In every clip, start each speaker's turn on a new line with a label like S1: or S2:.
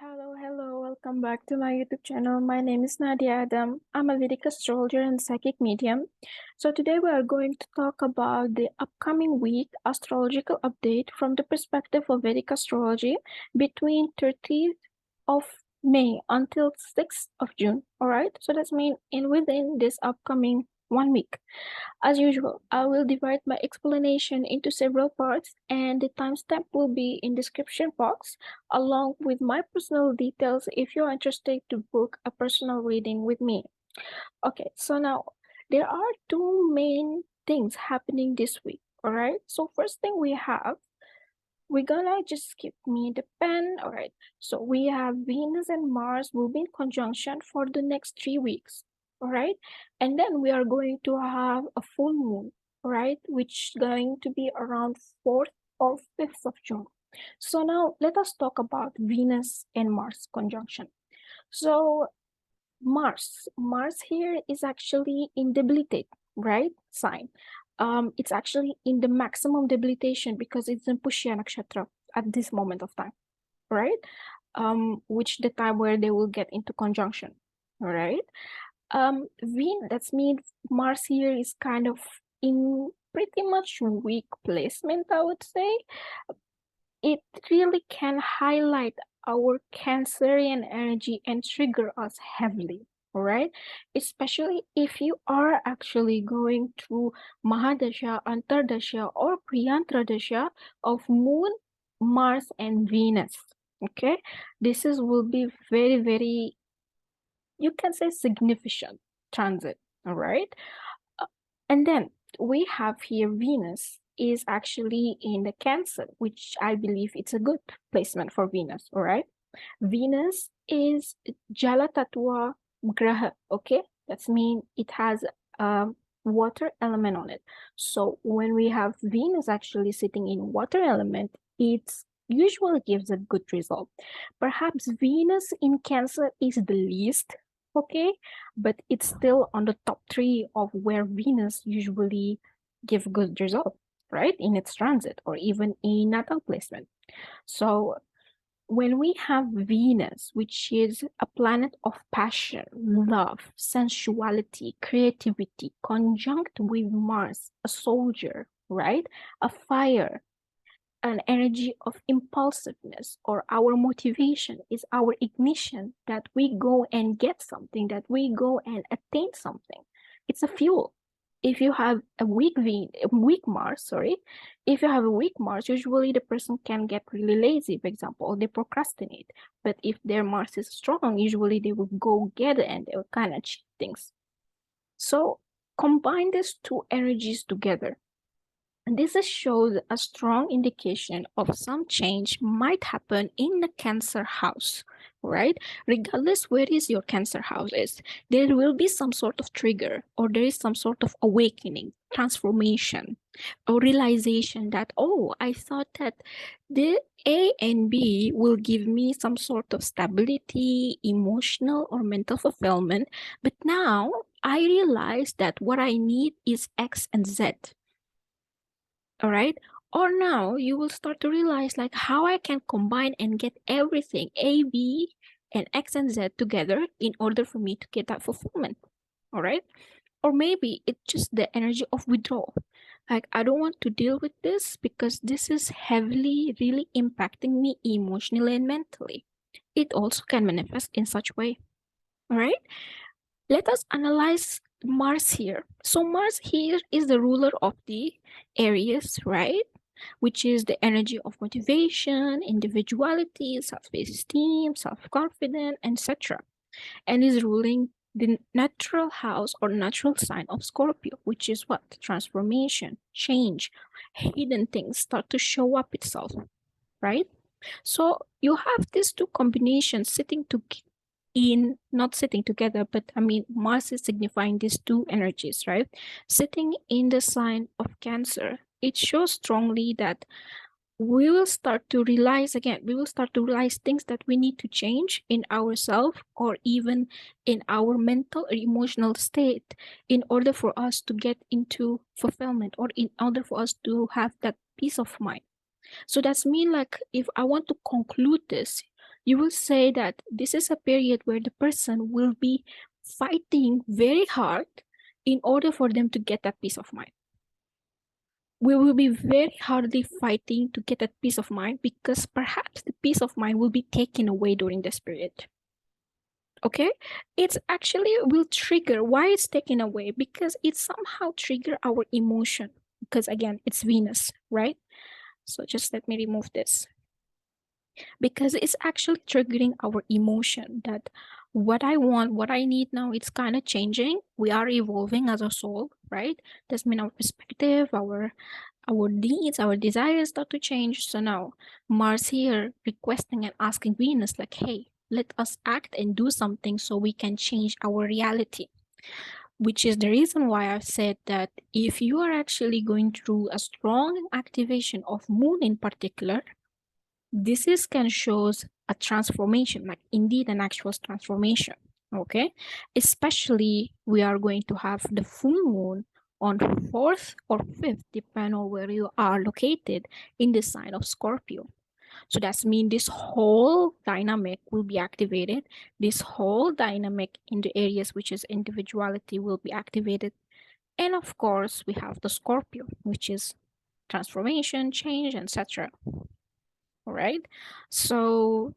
S1: Hello, welcome back to my YouTube channel. My name is Nadia Adam. I'm a Vedic Astrologer and psychic medium. So today we are going to talk about the upcoming week astrological update from the perspective of Vedic Astrology between 30th of May until 6th of June. Alright, so that's mean within this upcoming 1 week. As usual, I will divide my explanation into several parts and the timestamp will be in description box along with my personal details if you're interested to book a personal reading with me. Okay, so now there are two main things happening this week, alright? So first thing we're gonna just skip me the pen, alright? So we have Venus and Mars will be in conjunction for the next 3 weeks, alright? And then we are going to have a full moon, right? Which is going to be around 4th or 5th of June. So now let us talk about Venus and Mars conjunction. So Mars here is actually in debilitate, right? Sign. It's actually in the maximum debilitation because it's in Pushya Nakshatra at this moment of time, right? Which the time where they will get into conjunction, right? That means Mars here is kind of in pretty much weak placement, I would say. It really can highlight our Cancerian energy and trigger us heavily, all right? Especially if you are actually going through Mahadasha, Antardasha, or Priyantradasha of Moon, Mars, and Venus, okay? This will be very, very, you can say, significant transit, all right? And then we have here Venus is actually in the Cancer, which I believe it's a good placement for Venus, all right? Venus is Jala Tattva Graha, okay? That means it has a water element on it. So when we have Venus actually sitting in water element, it usually gives a good result. Perhaps Venus in Cancer is the least, okay? But it's still on the top 3 of where Venus usually give good result, right? In its transit or even in natal placement. So when we have Venus, which is a planet of passion, love, sensuality, creativity, conjunct with Mars, a soldier, right? A fire, an energy of impulsiveness, or our motivation is our ignition, that we go and get something, that we go and attain something. It's a fuel. If you have a weak Mars, if you have a weak Mars, usually the person can get really lazy, for example, or they procrastinate. But if their Mars is strong, usually they will go get it and they will kind of achieve things. So combine these two energies together. And this shows a strong indication of some change might happen in the Cancer house, right? Regardless where is your Cancer house is, there will be some sort of trigger, or there is some sort of awakening, transformation, or realization that, oh, I thought that the A and B will give me some sort of stability, emotional or mental fulfillment, but now I realize that what I need is X and Z. All right. Or now you will start to realize like how I can combine and get everything A, B, and X and Z together in order for me to get that fulfillment. All right. Or maybe it's just the energy of withdrawal. Like, I don't want to deal with this because this is heavily really impacting me emotionally and mentally. It also can manifest in such way. All right. Let us analyze Mars here. So Mars here is the ruler of the Aries, right? Which is the energy of motivation, individuality, self-esteem, self-confidence, etc. And is ruling the natural house or natural sign of Scorpio, which is what? Transformation, change, hidden things start to show up itself, right? So you have these two combinations not sitting together, but I mean, Mars is signifying these two energies, right? Sitting in the sign of Cancer, it shows strongly that we will start to realize things that we need to change in ourselves or even in our mental or emotional state in order for us to get into fulfillment or in order for us to have that peace of mind. So that's mean like if I want to conclude this, you will say that this is a period where the person will be fighting very hard in order for them to get that peace of mind. We will be very hardly fighting to get that peace of mind, because perhaps the peace of mind will be taken away during this period. Okay, it's actually will trigger. Why it's taken away? Because it somehow trigger our emotion, because again it's Venus, right? So just let me remove this, because it's actually triggering our emotion that what I want, what I need now, it's kind of changing. We are evolving as a soul, right? That's mean our perspective, our needs, our desires start to change. So now Mars here requesting and asking Venus, like, hey, let us act and do something so we can change our reality. Which is the reason why I've said that if you are actually going through a strong activation of moon in particular, this is can shows a transformation, like indeed an actual transformation. Okay, especially we are going to have the full moon on 4th or 5th, depending on where you are located in the sign of Scorpio. So that's mean this whole dynamic will be activated. This whole dynamic in the areas which is individuality will be activated. And of course, we have the Scorpio, which is transformation, change, etc. All right. So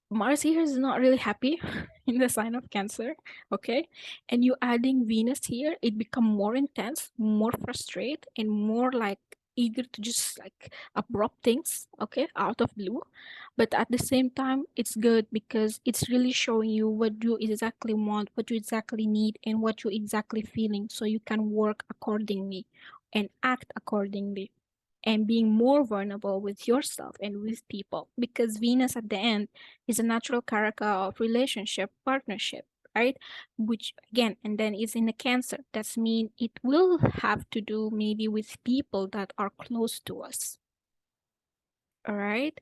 S1: Mars here is not really happy in the sign of Cancer, okay? And you adding Venus here, it become more intense, more frustrated, and more like eager to just like abrupt things, okay, out of blue. But at the same time, it's good because it's really showing you what you exactly want, what you exactly need, and what you exactly feeling, so you can work accordingly and act accordingly and being more vulnerable with yourself and with people, because Venus at the end is a natural character of relationship, partnership, right? Which again, and then is in a Cancer. That's mean it will have to do maybe with people that are close to us. All right.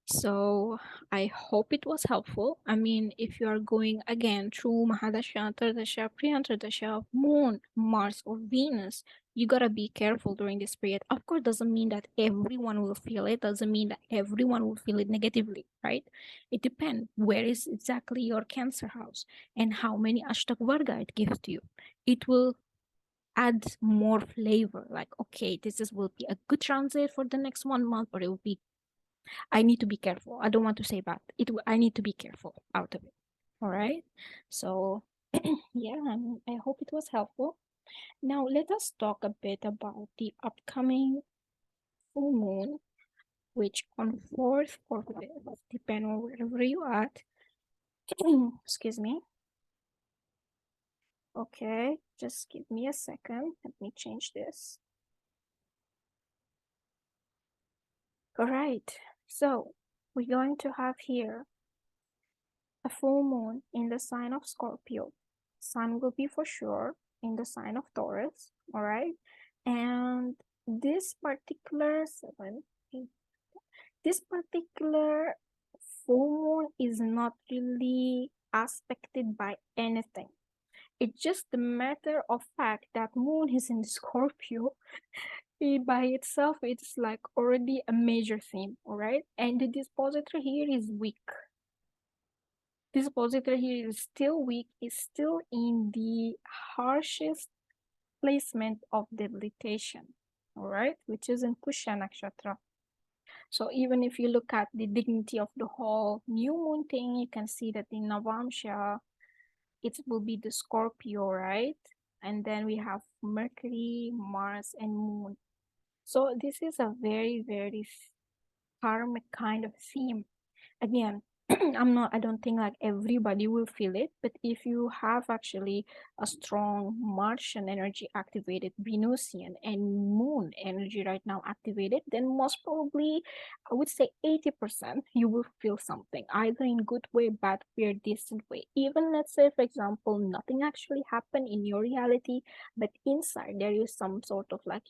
S1: So I hope it was helpful. I mean, if you are going again through Mahadasha, Antardasha, Priantardasha, Moon, Mars, or Venus, you gotta be careful during this period. Of course, doesn't mean that everyone will feel it. Doesn't mean that everyone will feel it negatively, right? It depends. Where is exactly your Cancer house and how many Ashtak Varga it gives to you. It will add more flavor. Like, okay, will be a good transit for the next 1 month, or it will be I need to be careful. I don't want to say bad. I need to be careful out of it. All right. So yeah, I hope it was helpful. Now let us talk a bit about the upcoming full moon, which on 4th or 5th, depending on wherever you are at. Excuse me. Okay, just give me a second. Let me change this. All right. So we're going to have here a full moon in the sign of Scorpio. Sun will be for sure in the sign of Taurus, all right? And this particular this particular full moon is not really aspected by anything. It's just the matter of fact that moon is in Scorpio. It by itself, it's like already a major theme, all right? And the dispositor here is weak. This positor here is still weak, is still in the harshest placement of debilitation, all right, which is in Pushya Nakshatra. So even if you look at the dignity of the whole new moon thing, you can see that in Navamsha, it will be the Scorpio, right? And then we have Mercury, Mars, and Moon. So this is a very, very karmic kind of theme. Again, I don't think like everybody will feel it, but if you have actually a strong Martian energy activated, Venusian and Moon energy right now activated, then most probably I would say 80% you will feel something, either in good way, bad way, or distant way. Even let's say, for example, nothing actually happened in your reality, but inside there is some sort of like,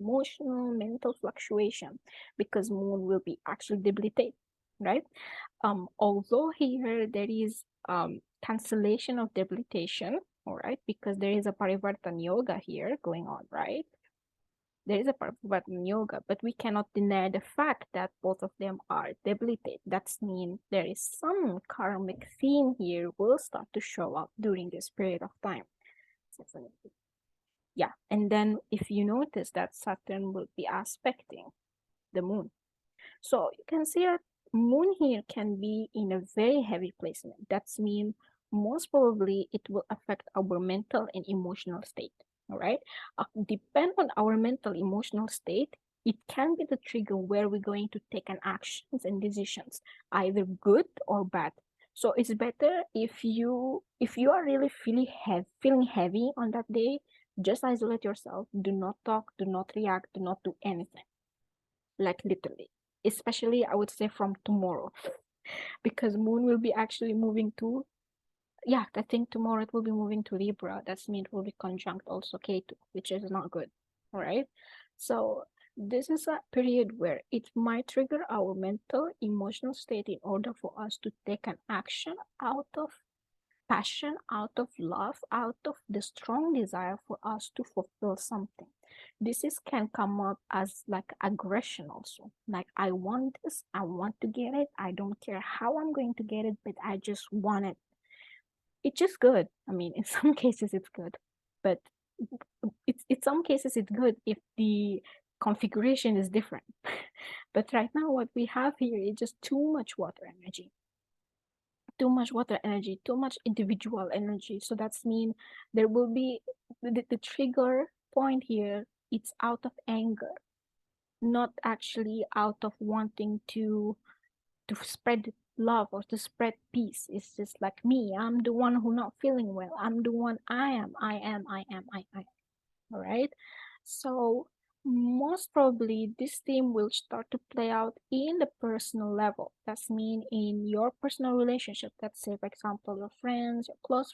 S1: emotional, mental fluctuation, because Moon will be actually debilitated, right? Although here there is cancellation of debilitation, all right, because there is a parivartan yoga here going on, right? There is a part of Vata and yoga, but we cannot deny the fact that both of them are debilitated. That's mean there is some karmic theme here will start to show up during this period of time. Definitely. Yeah, and then if you notice that Saturn will be aspecting the moon. So you can see that moon here can be in a very heavy placement. That's mean most probably it will affect our mental and emotional state. All right. Depend on our mental emotional state, it can be the trigger where we're going to take an actions and decisions, either good or bad. So it's better if you are really feeling heavy on that day, just isolate yourself. Do not talk, do not react, do not do anything. Like literally. Especially I would say from tomorrow. Because moon will be actually moving to, yeah, I think tomorrow it will be moving to Libra. That's mean it will be conjunct also K2, which is not good. All right. So this is a period where it might trigger our mental emotional state in order for us to take an action out of passion, out of love, out of the strong desire for us to fulfill something. This is can come up as like aggression also. Like I want this, I want to get it. I don't care how I'm going to get it, but I just want it. It's just good. I mean, in some cases it's good, but it's in some cases it's good if the configuration is different. But right now what we have here is just too much water energy, too much individual energy. So that's mean there will be the trigger point here. It's out of anger, not actually out of wanting to spread love or to spread peace. It's just like me. I'm the one who not feeling well. I'm the one. I am. All right. So most probably this theme will start to play out in the personal level. That's mean in your personal relationship. Let's say, for example, your close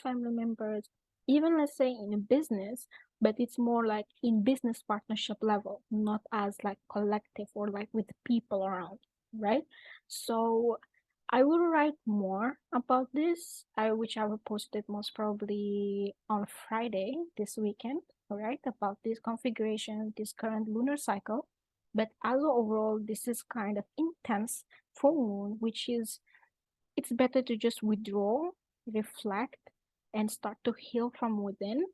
S1: family members, even let's say in a business, but it's more like in business partnership level, not as like collective or like with people around, right? So I will write more about this, which I will post it most probably on Friday this weekend, all right, about this configuration, this current lunar cycle. But as overall, this is kind of intense full moon, which is, it's better to just withdraw, reflect, and start to heal from within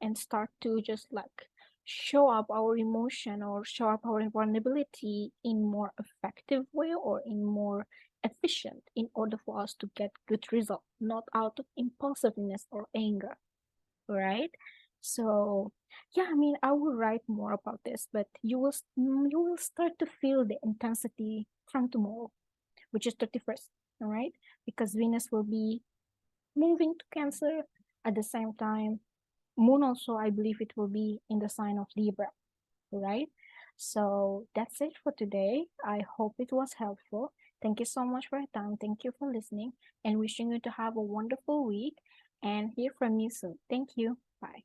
S1: and start to just like show up our emotion or show up our vulnerability in more effective way or in more efficient in order for us to get good result, not out of impulsiveness or anger, right? So yeah, I mean, I will write more about this, but you will start to feel the intensity from tomorrow, which is 31st, all right? Because Venus will be moving to Cancer at the same time. Moon also, I believe it will be in the sign of Libra, right? So that's it for today. I hope it was helpful. Thank you so much for your time. Thank you for listening and wishing you to have a wonderful week and hear from you soon. Thank you. Bye.